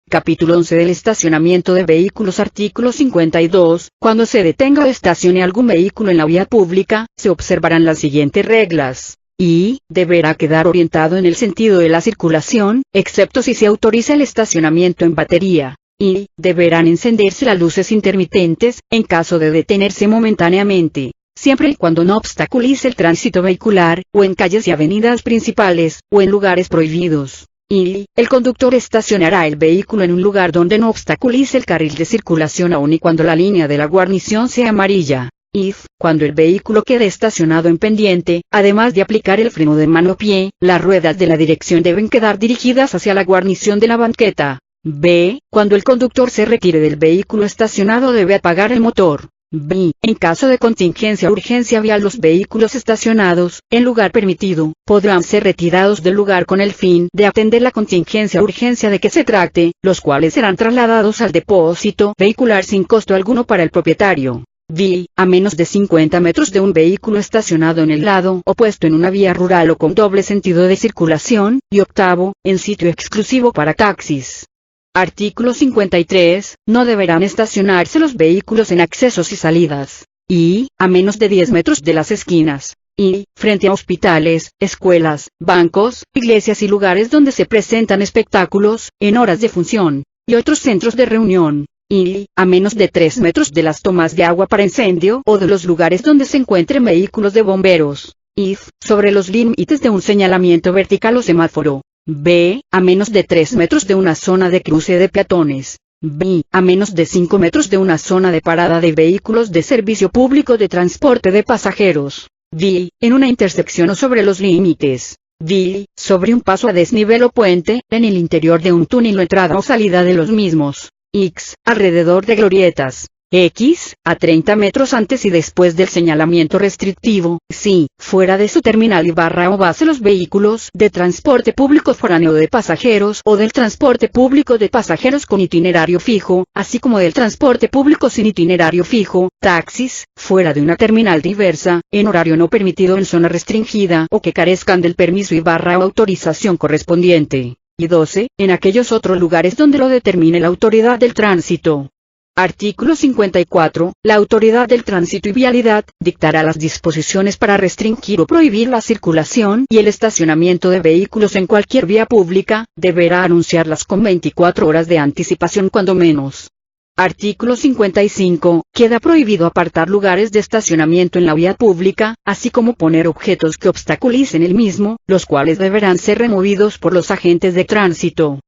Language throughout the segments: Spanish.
Capítulo 11 del estacionamiento de vehículos. Artículo 52. Cuando se detenga o estacione algún vehículo en la vía pública, se observarán las siguientes reglas. Y, deberá quedar orientado en el sentido de la circulación, excepto si se autoriza el estacionamiento en batería. Y, deberán encenderse las luces intermitentes, en caso de detenerse momentáneamente, siempre y cuando no obstaculice el tránsito vehicular, o en calles y avenidas principales, o en lugares prohibidos. Y, el conductor estacionará el vehículo en un lugar donde no obstaculice el carril de circulación aun y cuando la línea de la guarnición sea amarilla. Y, cuando el vehículo quede estacionado en pendiente, además de aplicar el freno de mano-pie, las ruedas de la dirección deben quedar dirigidas hacia la guarnición de la banqueta. B. Cuando el conductor se retire del vehículo estacionado debe apagar el motor. B. En caso de contingencia o urgencia vial, los vehículos estacionados, en lugar permitido, podrán ser retirados del lugar con el fin de atender la contingencia o urgencia de que se trate, los cuales serán trasladados al depósito vehicular sin costo alguno para el propietario. B. A menos de 50 metros de un vehículo estacionado en el lado opuesto en una vía rural o con doble sentido de circulación. Y octavo, en sitio exclusivo para taxis. Artículo 53. No deberán estacionarse los vehículos en accesos y salidas. Y, a menos de 10 metros de las esquinas. Y, frente a hospitales, escuelas, bancos, iglesias y lugares donde se presentan espectáculos, en horas de función, y otros centros de reunión. Y, a menos de 3 metros de las tomas de agua para incendio o de los lugares donde se encuentren vehículos de bomberos. Y, sobre los límites de un señalamiento vertical o semáforo. B. A menos de 3 metros de una zona de cruce de peatones. B. A menos de 5 metros de una zona de parada de vehículos de servicio público de transporte de pasajeros. D. En una intersección o sobre los límites. D. Sobre un paso a desnivel o puente, en el interior de un túnel o entrada o salida de los mismos. X. Alrededor de glorietas. X. A 30 metros antes y después del señalamiento restrictivo, si, fuera de su terminal y barra o base los vehículos de transporte público foráneo de pasajeros o del transporte público de pasajeros con itinerario fijo, así como del transporte público sin itinerario fijo, taxis, fuera de una terminal diversa, en horario no permitido en zona restringida o que carezcan del permiso y barra o autorización correspondiente. Y 12, en aquellos otros lugares donde lo determine la autoridad del tránsito. Artículo 54. La Autoridad del Tránsito y Vialidad dictará las disposiciones para restringir o prohibir la circulación y el estacionamiento de vehículos en cualquier vía pública, deberá anunciarlas con 24 horas de anticipación cuando menos. Artículo 55. Queda prohibido apartar lugares de estacionamiento en la vía pública, así como poner objetos que obstaculicen el mismo, los cuales deberán ser removidos por los agentes de tránsito.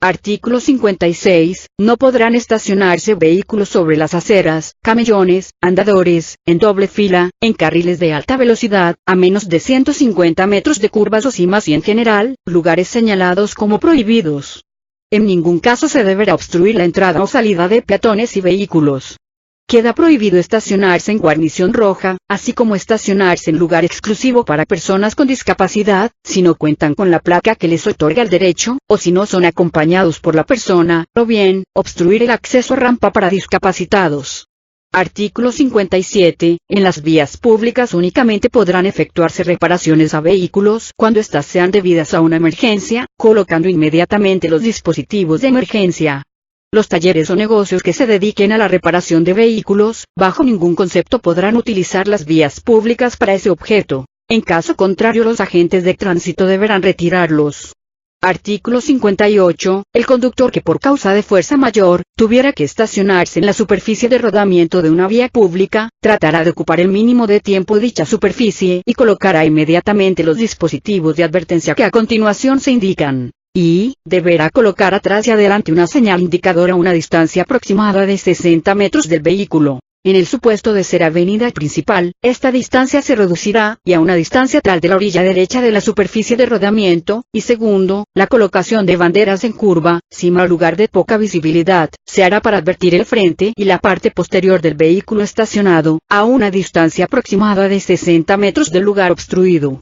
Artículo 56. No podrán estacionarse vehículos sobre las aceras, camellones, andadores, en doble fila, en carriles de alta velocidad, a menos de 150 metros de curvas o cimas y en general, lugares señalados como prohibidos. En ningún caso se deberá obstruir la entrada o salida de peatones y vehículos. Queda prohibido estacionarse en guarnición roja, así como estacionarse en lugar exclusivo para personas con discapacidad, si no cuentan con la placa que les otorga el derecho, o si no son acompañados por la persona, o bien, obstruir el acceso a rampa para discapacitados. Artículo 57. En las vías públicas únicamente podrán efectuarse reparaciones a vehículos cuando éstas sean debidas a una emergencia, colocando inmediatamente los dispositivos de emergencia. Los talleres o negocios que se dediquen a la reparación de vehículos, bajo ningún concepto podrán utilizar las vías públicas para ese objeto. En caso contrario, los agentes de tránsito deberán retirarlos. Artículo 58. El conductor que por causa de fuerza mayor, tuviera que estacionarse en la superficie de rodamiento de una vía pública, tratará de ocupar el mínimo de tiempo dicha superficie y colocará inmediatamente los dispositivos de advertencia que a continuación se indican. Y, deberá colocar atrás y adelante una señal indicadora a una distancia aproximada de 60 metros del vehículo. En el supuesto de ser avenida principal, esta distancia se reducirá, y a una distancia tal de la orilla derecha de la superficie de rodamiento, y segundo, la colocación de banderas en curva, cima o lugar de poca visibilidad, se hará para advertir el frente y la parte posterior del vehículo estacionado, a una distancia aproximada de 60 metros del lugar obstruido.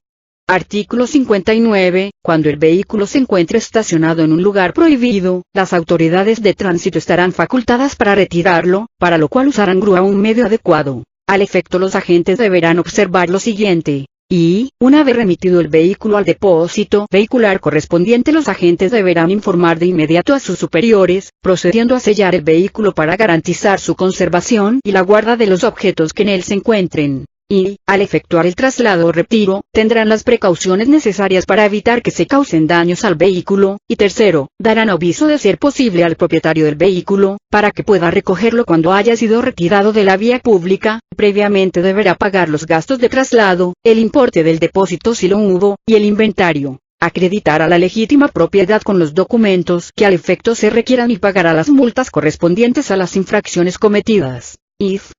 Artículo 59. Cuando el vehículo se encuentre estacionado en un lugar prohibido, las autoridades de tránsito estarán facultadas para retirarlo, para lo cual usarán grúa o un medio adecuado. Al efecto, los agentes deberán observar lo siguiente. Y, una vez remitido el vehículo al depósito vehicular correspondiente, los agentes deberán informar de inmediato a sus superiores, procediendo a sellar el vehículo para garantizar su conservación y la guarda de los objetos que en él se encuentren. Y, al efectuar el traslado o retiro, tendrán las precauciones necesarias para evitar que se causen daños al vehículo, y tercero, darán aviso de ser posible al propietario del vehículo, para que pueda recogerlo cuando haya sido retirado de la vía pública. Previamente deberá pagar los gastos de traslado, el importe del depósito si lo hubo, y el inventario. Acreditar a la legítima propiedad con los documentos que al efecto se requieran y pagará las multas correspondientes a las infracciones cometidas.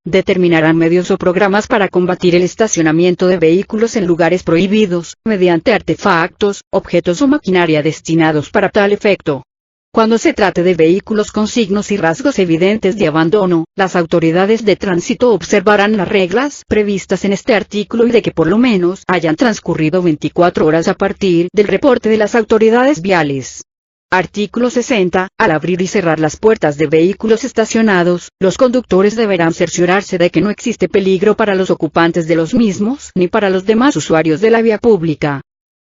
Determinarán medios o programas para combatir el estacionamiento de vehículos en lugares prohibidos, mediante artefactos, objetos o maquinaria destinados para tal efecto. Cuando se trate de vehículos con signos y rasgos evidentes de abandono, las autoridades de tránsito observarán las reglas previstas en este artículo y de que por lo menos hayan transcurrido 24 horas a partir del reporte de las autoridades viales. Artículo 60. Al abrir y cerrar las puertas de vehículos estacionados, los conductores deberán cerciorarse de que no existe peligro para los ocupantes de los mismos ni para los demás usuarios de la vía pública.